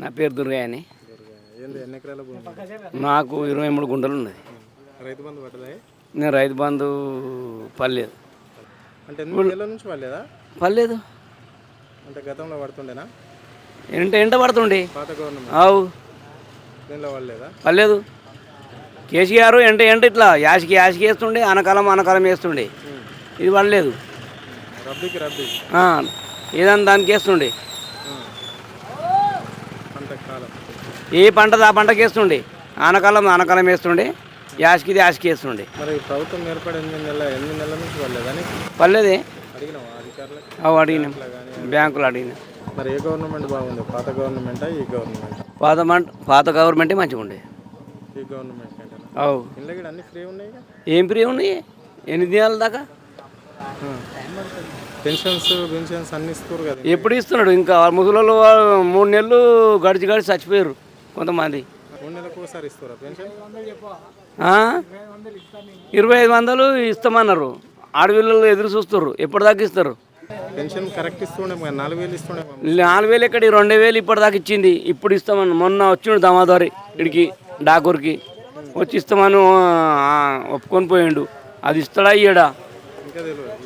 నా పేరు దుర్గా అని. ఎన్ని ఎకరాల భూమి? నాకు 23 గుంటలు ఉన్నది. రైతు బంధు పడ్డదా? నేను రైతు బంధు పర్లేదు. అంటే 8 నెలల నుంచి పడలేదా? పర్లేదు అంటే గతంలో పడుతుండేనా? ఎంట పడుతుండే పాత గవర్నమెంట్ అవు దీనిలో పడలేదా? పర్లేదు. కేసీఆర్ ఎంట ఇట్లా యాసికి వేస్తుండే, అనకాలం వేస్తుండే. ఇది పడలేదు. రబ్బీ ఏదన్నా దానికి వేస్తుండే. పంట కాలం ఏ పంట ఆ పంటకి వేస్తుండే. ఆనకాలం వేస్తుండే, యాసికి వేస్తుండే. మరి ప్రభుత్వం ఏర్పడి 8 నెలల నుంచి పడలేదా? పర్లేదే. అడిగినావా అధికారులు? అడిగినాం, బ్యాంకులు అడిగినాం. మరి ఏ గవర్నమెంట్ బాగుంది? పాత గవర్నమెంటా ఈ గవర్నమెంట్? పాత గవర్నమెంటే మంచిగా ఉండే. ఈ గవర్నమెంట్ అంటే అవు ఇంట్లో కూడా అన్ని ఫ్రీ ఉన్నాయి. ఏం ఫ్రీ ఉన్నాయి? 8 దినాల దాకా పెన్షన్స్ అన్ని ఇస్తారు కదా. ఎప్పుడు ఇస్తున్నాడు? ఇంకా ముసలోళ్ళు 3 నెలలు గడిచి చచ్చిపోయారు కొంతమంది. 3 నెలలకు ఒకసారి ఇస్తారా పెన్షన్? 2500 ఇస్తామన్నారు. ఆడపిల్లలు ఎదురు చూస్తారు, ఎప్పటిదాకా ఇస్తారు? పెన్షన్ కరెక్ట్ ఇస్తుండే, 4000 ఇస్తుండే. 4000 ఎక్కడి? 2000 ఇప్పటిదాకా ఇచ్చింది. ఇప్పుడు ఇస్తామని మొన్న వచ్చిండు దమాదారి ఇడికి డాకూర్కి వచ్చి ఇస్తామని ఒప్పుకొని పోయిండు. అది ఇస్తాడా ఇయ్యడా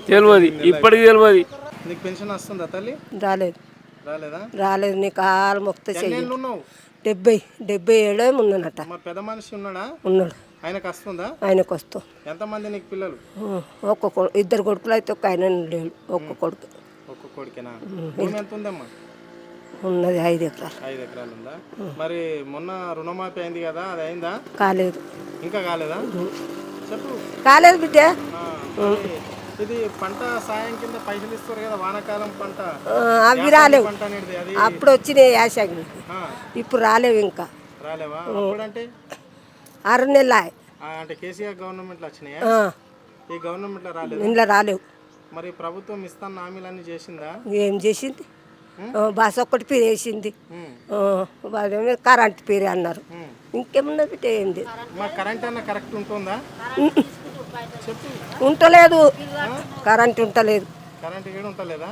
తెలియదు, ఇప్పటికి తెలియదు. నీకు పెన్షన్ వస్తుందా తల్లి? రాలేదు. నీ కాలు మొక్త ఉన్నావు? 77 ఉన్నానట. మరి పెద్ద మనిషి ఉన్నాడా? ఉన్నాడు. ఆయనకు వస్తుందా? ఆయనకు వస్తాం. ఎంతమంది నీకు పిల్లలు? ఇద్దరు కొడుకులు అయితే ఒక ఆయన లేడు. ఒక్క కొడుకేనా? భూమి ఎంత ఉందమ్మా? ఉన్నది 5 ఎకరాలు. 5 ఎకరాలు ఉందా? మరి మొన్న రుణమాఫీ అయింది కదా, అది అయిందా? కాలేదు. ఇంకా కాలేదా? చెప్పు. కాలేదు బిడ్డ. ఇది పంట సాయం కింద పైసలు ఇస్తారు కదా, వానాకాలం పంట. అవి రాలేవు. పంట అనేది అది అప్పుడు వచ్చినాయి యాసంగి. ఇప్పుడు రాలేవు. ఇంకా రాలేవా? అప్పుడంటే 6 నెలలు. అంటే కేసీఆర్ గవర్నమెంట్లో వచ్చినాయా? ఈ గవర్నమెంట్లో రాలేదు. ఇంట్లో రాలేవు. మరి ప్రభుత్వం ఇస్తాను హామీలన్నీ చేసిందా? ఏం చేసింది? బస్ ఒక్కటి పేరు వేసింది, కరెంట్ పేరు అన్నారు. ఇంకేమున్నది బిడ్డ? ఏంది? కరెంట్ అన్న కరెక్ట్ ఉంటుందా? ఉంటలేదు. కరెంట్ ఉంటలేదు. కరెంట్ కూడా ఉంటలేదా?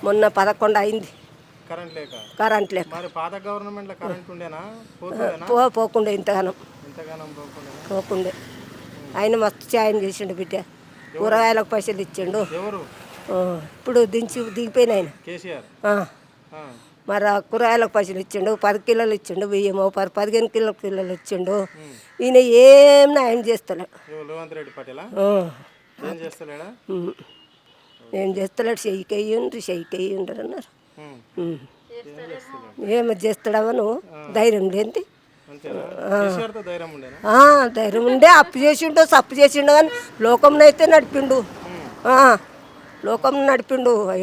మొన్న 11 అయింది కరెంట్ లేక. మరి పాత గవర్నమెంట్ లో కరెంట్ ఉండేనా? పోకుండే. ఇంతగానం పోకుండే. ఆయన మస్తు సాయం చేసిండు బిడ్డ. కూరగాయలకు పైసలు ఇచ్చిండు. ఇప్పుడు దిగిపోయిన ఆయన కేసీఆర్. మరి కూరగాయలకు పైసలు ఇచ్చిండు. 10 కిలోలు ఇచ్చిండు బియ్యం. 15 కిలోలు ఇచ్చిండు. ఈయన ఏం న్యాయం చేస్తలేడు. ఏం చేస్తలేడు. చెయ్యికెయ్యండ్రు అన్నారు. ఏమో చేస్తాడవా నువ్వు? ధైర్యం లేనిది. ధైర్యం ఉండే అప్పు చేసిండో సప్పు చేసిండో కానీ లోకంనైతే నడిపిండు.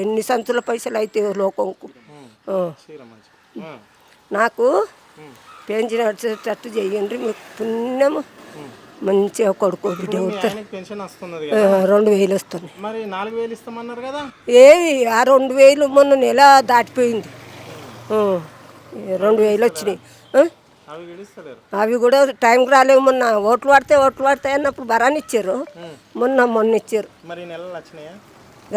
ఎన్ని సంచుల పైసలు అయితే లోకంకు. నాకు పెన్షన్ వచ్చేటట్టు చెయ్యండి. మీకు పుణ్యము. మంచిగా కొడుకో బిడ్డ. 2000 వస్తుంది. ఏవి ఆ 2000 మొన్న నెల దాటిపోయింది. 2000 వచ్చినాయి. అవి కూడా టైంకి రాలేవు. మొన్న ఓట్లు పడతాయి అన్నప్పుడు బరాన్ని ఇచ్చారు. మొన్న ఇచ్చారు.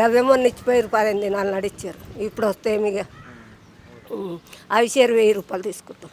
అవే మొన్న ఇచ్చిపోయారు. 15 దినాలు నడిచారు. ఇప్పుడు వస్తే ఇక అవి 1000 రూపాయలు తీసుకుంటాం.